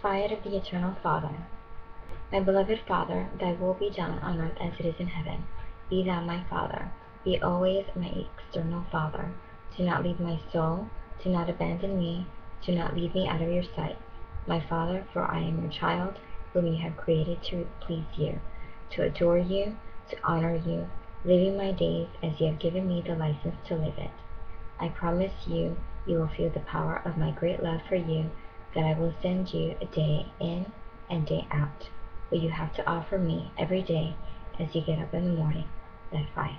fire of the eternal Father. My beloved Father, thy will be done on earth as it is in heaven. Be thou my Father. Be always my external Father. Do not leave my soul. Do not abandon me. Do not leave me out of your sight. My Father, for I am your child, whom you have created to please you, to adore you, to honor you, living my days as you have given me the license to live it. I promise you, you will feel the power of my great love for you, that I will send you a day in and day out. But you have to offer me every day as you get up in the morning that fire.